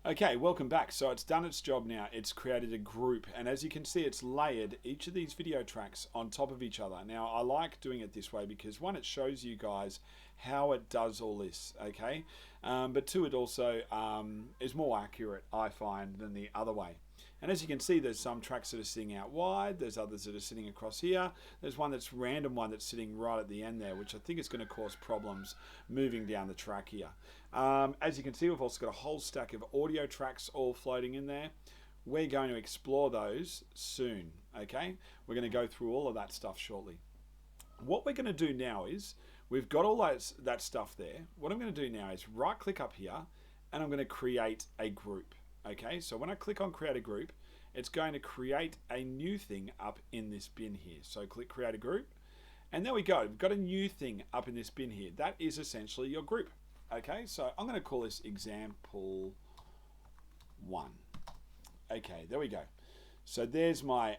Okay, welcome back. So it's done its job now. It's created a group, and as you can see, it's layered each of these video tracks on top of each other. Now, I like doing it this way because one, it shows you guys how it does all this, okay? But two, it also is more accurate, I find, than the other way. And as you can see, there's some tracks that are sitting out wide, there's others that are sitting across here, there's one that's random one that's sitting right at the end there, which I think is going to cause problems moving down the track here. As you can see, we've also got a whole stack of audio tracks all floating in there. We're going to explore those soon, okay? We're going to go through all of that stuff shortly. What we're going to do now is, we've got all that stuff there. What I'm going to do now is right click up here, and I'm going to create a group. Okay, so when I click on create a group, it's going to create a new thing up in this bin here. So click create a group, and there we go. We've got a new thing up in this bin here. That is essentially your group. Okay, so I'm going to call this example 1. Okay, there we go. So there's my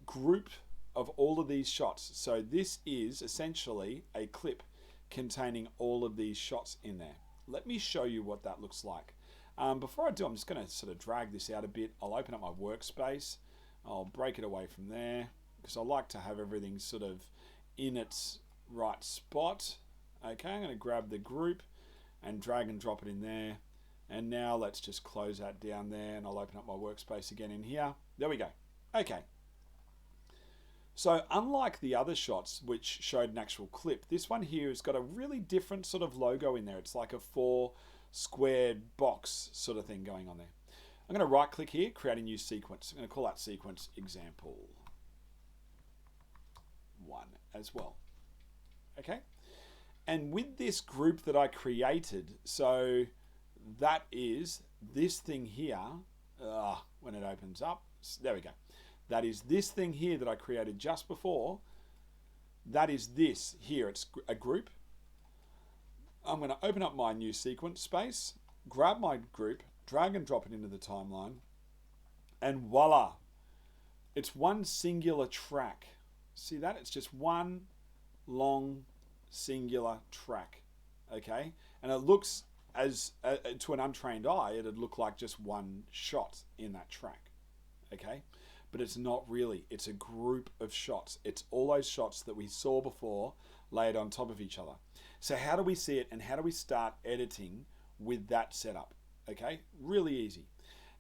group of all of these shots. So this is essentially a clip containing all of these shots in there. Let me show you what that looks like. Before I do, I'm just going to sort of drag this out a bit. I'll open up my workspace. I'll break it away from there because I like to have everything sort of in its right spot. Okay, I'm going to grab the group and drag and drop it in there. And now let's just close that down there, and I'll open up my workspace again in here. There we go. Okay. So unlike the other shots which showed an actual clip, this one here has got a really different sort of logo in there. It's like a 4 squared box sort of thing going on there. I'm going to right click here, create a new sequence. I'm going to call that sequence example 1 as well. Okay. And with this group that I created, so that is this thing here, when it opens up, there we go. That is this thing here that I created just before. That is this here, it's a group. I'm going to open up my new sequence space, grab my group, drag and drop it into the timeline, and voila, it's one singular track. See that? It's just one long singular track, okay? And it looks, as to an untrained eye, it'd look like just one shot in that track, okay? But it's not really. It's a group of shots. It's all those shots that we saw before laid on top of each other. So how do we see it, and how do we start editing with that setup? Okay, really easy.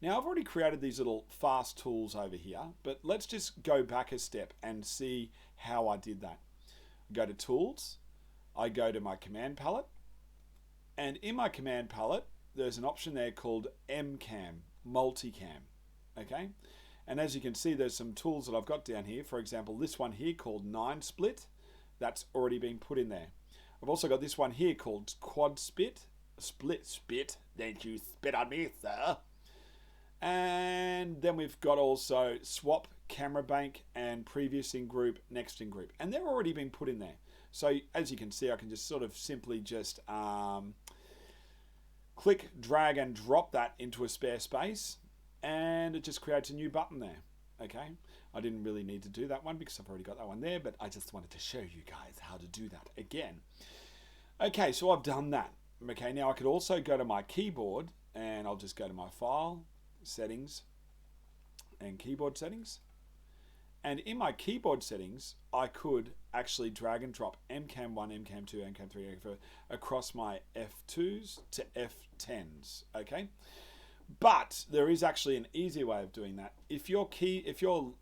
Now I've already created these little fast tools over here, but let's just go back a step and see how I did that. Go to tools, I go to my command palette, and in my command palette there's an option there called MCAM, multicam. Okay, and as you can see, there's some tools that I've got down here. For example, this one here called 9 split, that's already been put in there. I've also got this one here called quad split. Don't you spit on me, sir. And then we've got also swap, camera bank, and previous in group, next in group. And they're already been put in there. So as you can see, I can just sort of simply just click, drag, and drop that into a spare space. And it just creates a new button there. Okay, I didn't really need to do that one because I've already got that one there, but I just wanted to show you guys how to do that again. Okay, so I've done that. Okay, now I could also go to my keyboard, and I'll just go to my file, settings, and keyboard settings. And in my keyboard settings, I could actually drag and drop MCAM1, MCAM2, MCAM3, MCAM4 across my F2s to F10s, okay? But there is actually an easier way of doing that. If your keyboard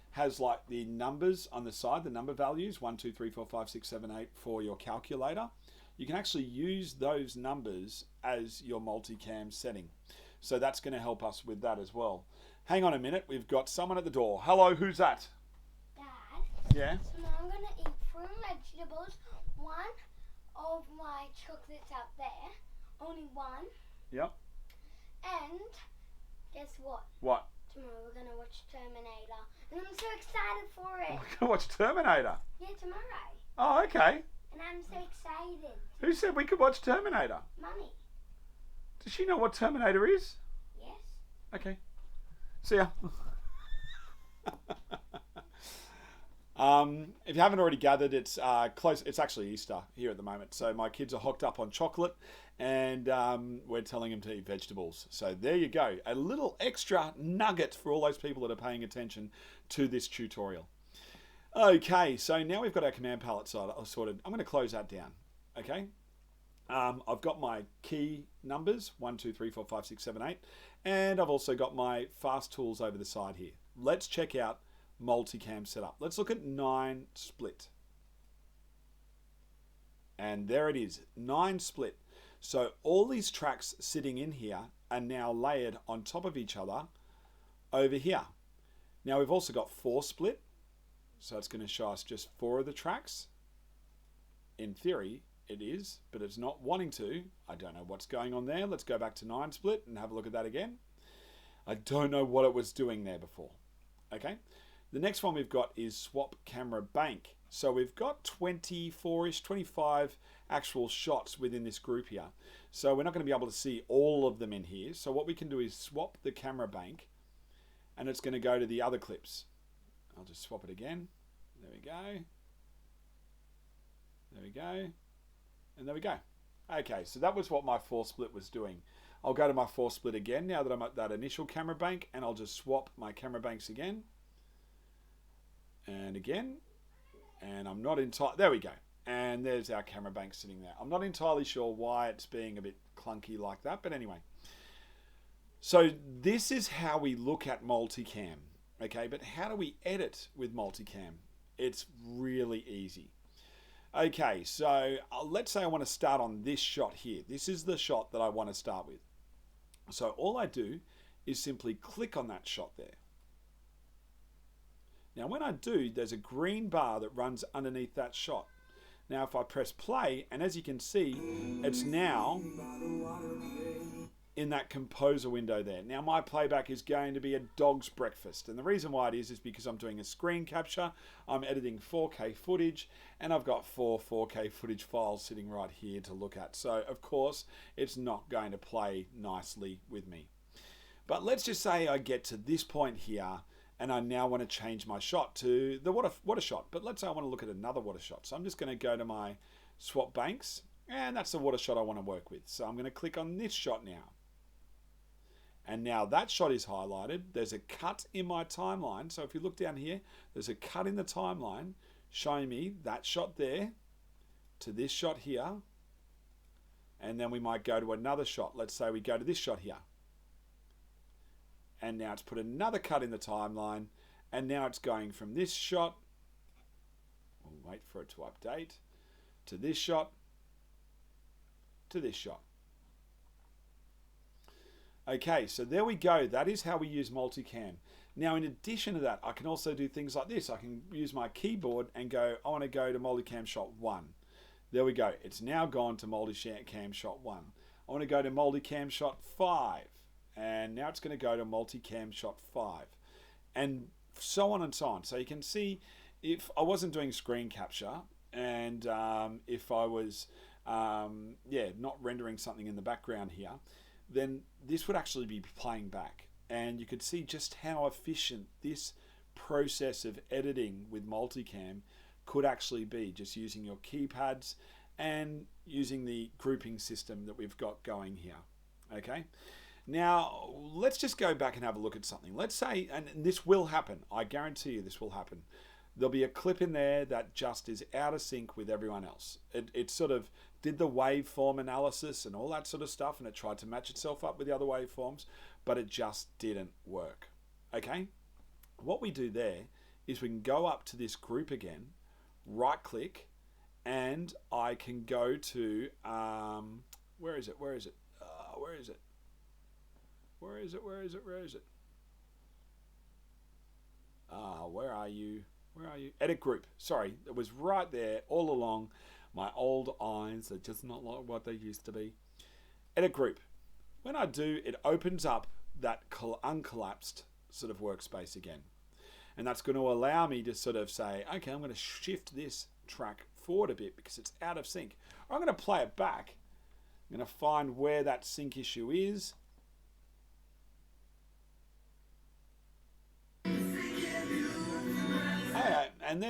has like the numbers on the side, the number values 1, 2, 3, 4, 5, 6, 7, 8 for your calculator, you can actually use those numbers as your multicam setting. So that's going to help us with that as well. Hang on a minute, we've got someone at the door. Hello, who's that? Dad. Yeah? So now I'm going to eat 3 vegetables. One of my chocolates up there. Only one. Yep. And guess what? What? Tomorrow we're going to watch Terminator. And I'm so excited for it. We're going to watch Terminator? Yeah, tomorrow. Oh, okay. And I'm so excited. Who said we could watch Terminator? Mummy. Does she know what Terminator is? Yes. Okay. See ya. If you haven't already gathered, it's close. It's actually Easter here at the moment, so my kids are hooked up on chocolate, and we're telling them to eat vegetables. So there you go, a little extra nugget for all those people that are paying attention to this tutorial. Okay, so now we've got our command palette sorted. I'm going to close that down. Okay, I've got my key numbers 1, 2, 3, 4, 5, 6, 7, 8, and I've also got my fast tools over the side here. Let's check out multicam setup. Let's look at 9 split. And there it is, 9 split. So all these tracks sitting in here are now layered on top of each other over here. Now we've also got 4 split. So it's going to show us just 4 of the tracks. In theory, it is, but it's not wanting to. I don't know what's going on there. Let's go back to 9 split and have a look at that again. I don't know what it was doing there before. Okay. The next one we've got is swap camera bank. So we've got 24-ish, 25 actual shots within this group here. So we're not going to be able to see all of them in here. So what we can do is swap the camera bank, and it's going to go to the other clips. I'll just swap it again. There we go. There we go. And there we go. Okay, so that was what my 4 split was doing. I'll go to my 4 split again now that I'm at that initial camera bank, and I'll just swap my camera banks again. And again. And I'm not entirely... There we go. And there's our camera bank sitting there. I'm not entirely sure why it's being a bit clunky like that, but anyway. So this is how we look at multicam. Okay, but how do we edit with multicam? It's really easy. Okay, so let's say I want to start on this shot here. This is the shot that I want to start with. So all I do is simply click on that shot there. Now when I do, there's a green bar that runs underneath that shot. Now if I press play, and as you can see, it's now in that composer window there. Now my playback is going to be a dog's breakfast, and the reason why it is because I'm doing a screen capture, I'm editing 4K footage, and I've got 4 4K footage files sitting right here to look at. So of course it's not going to play nicely with me. But let's just say I get to this point here, and I now want to change my shot to the water shot. But let's say I want to look at another water shot. So I'm just going to go to my swap banks, and that's the water shot I want to work with. So I'm going to click on this shot now. And now that shot is highlighted. There's a cut in my timeline. So if you look down here, there's a cut in the timeline showing me that shot there to this shot here. And then we might go to another shot. Let's say we go to this shot here. And now it's put another cut in the timeline. And now it's going from this shot. We'll wait for it to update. To this shot. To this shot. Okay, so there we go. That is how we use multicam. Now, in addition to that, I can also do things like this. I can use my keyboard and go, I want to go to multicam shot 1. There we go. It's now gone to multicam shot 1. I want to go to multicam shot 5. And now it's going to go to multicam shot 5. And so on and so on. So you can see if I wasn't doing screen capture, and if I was not rendering something in the background here, then this would actually be playing back, and you could see just how efficient this process of editing with multicam could actually be, just using your keypads and using the grouping system that we've got going here. Okay, now let's just go back and have a look at something. Let's say, and this will happen, I guarantee you this will happen, there'll be a clip in there that just is out of sync with everyone else. It sort of did the waveform analysis and all that sort of stuff, and it tried to match itself up with the other waveforms, but it just didn't work. Okay, what we do there is we can go up to this group again, right click, and I can go to where is it? Where are you? Edit group. Sorry, it was right there all along. My old eyes are just not like what they used to be. Edit group. When I do, it opens up that uncollapsed sort of workspace again. And that's going to allow me to sort of say, okay, I'm going to shift this track forward a bit because it's out of sync. Or I'm going to play it back. I'm going to find where that sync issue is. and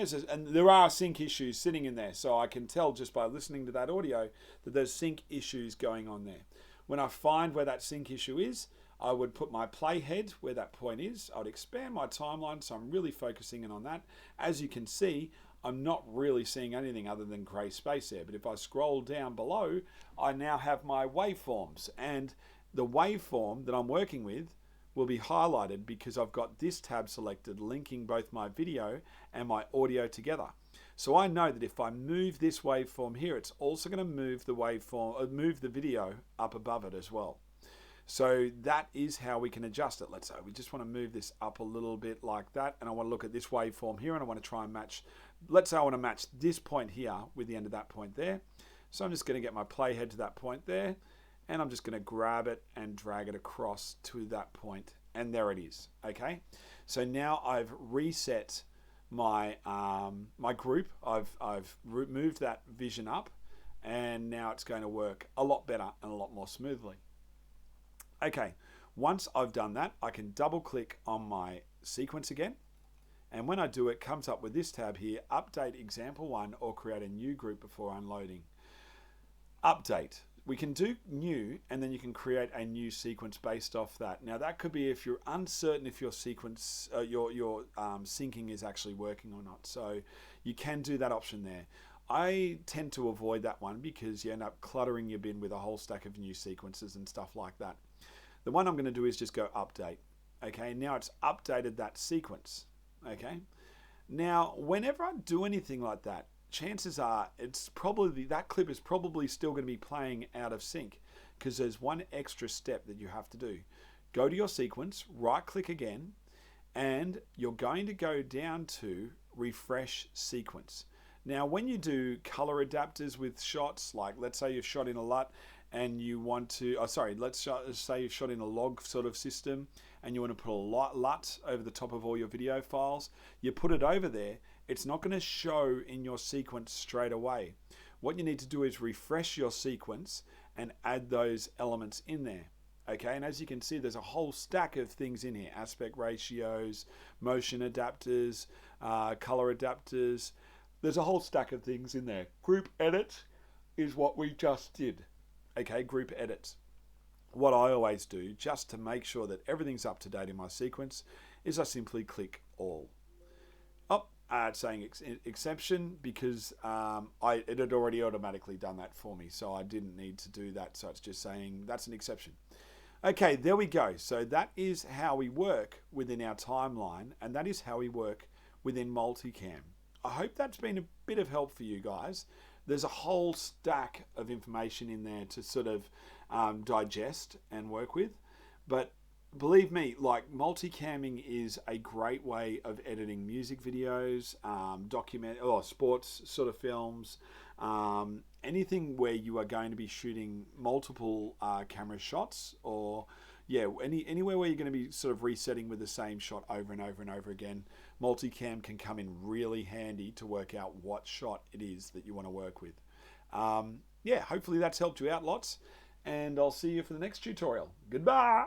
there are sync issues sitting in there. So I can tell just by listening to that audio that there's sync issues going on there. When I find where that sync issue is, I would put my playhead where that point is. I would expand my timeline, so I'm really focusing in on that. As you can see, I'm not really seeing anything other than grey space there. But if I scroll down below, I now have my waveforms. And the waveform that I'm working with will be highlighted because I've got this tab selected, linking both my video and my audio together. So I know that if I move this waveform here, it's also going to move the waveform, move the video up above it as well. So that is how we can adjust it. Let's say we just want to move this up a little bit like that, and I want to look at this waveform here, and I want to try and match, let's say I want to match this point here with the end of that point there. So I'm just going to get my playhead to that point there, and I'm just going to grab it and drag it across to that point, and there it is. Okay, so now I've reset my my group. I've moved that vision up, and now it's going to work a lot better and a lot more smoothly. Okay, once I've done that, I can double click on my sequence again, and when I do, it comes up with this tab here, update example 1 or create a new group before unloading. Update. We can do new, and then you can create a new sequence based off that. Now that could be if you're uncertain if your sequence, your syncing is actually working or not. So you can do that option there. I tend to avoid that one because you end up cluttering your bin with a whole stack of new sequences and stuff like that. The one I'm going to do is just go update. Okay, now it's updated that sequence. Okay, now whenever I do anything like that, chances are it's probably, that clip is probably still going to be playing out of sync because there's one extra step that you have to do. Go to your sequence, right click again, and you're going to go down to refresh sequence. Now when you do color adapters with shots, like let's say you've shot in a LUT and you want to, let's say you've shot in a log sort of system and you want to put a LUT over the top of all your video files, you put it over there, it's not going to show in your sequence straight away. What you need to do is refresh your sequence and add those elements in there. Okay, and as you can see, there's a whole stack of things in here: aspect ratios, motion adapters, color adapters. There's a whole stack of things in there. Group edit is what we just did. Okay, group edits. What I always do, just to make sure that everything's up to date in my sequence, is I simply click all. It's saying exception because it had already automatically done that for me, so I didn't need to do that. So it's just saying that's an exception. Okay, there we go. So that is how we work within our timeline, and that is how we work within multicam. I hope that's been a bit of help for you guys. There's a whole stack of information in there to sort of digest and work with, but believe me, like, multicamming is a great way of editing music videos, sports sort of films, anything where you are going to be shooting multiple camera shots, or anywhere where you're going to be sort of resetting with the same shot over and over and over again. Multicam can come in really handy to work out what shot it is that you want to work with. Hopefully that's helped you out lots, and I'll see you for the next tutorial. Goodbye.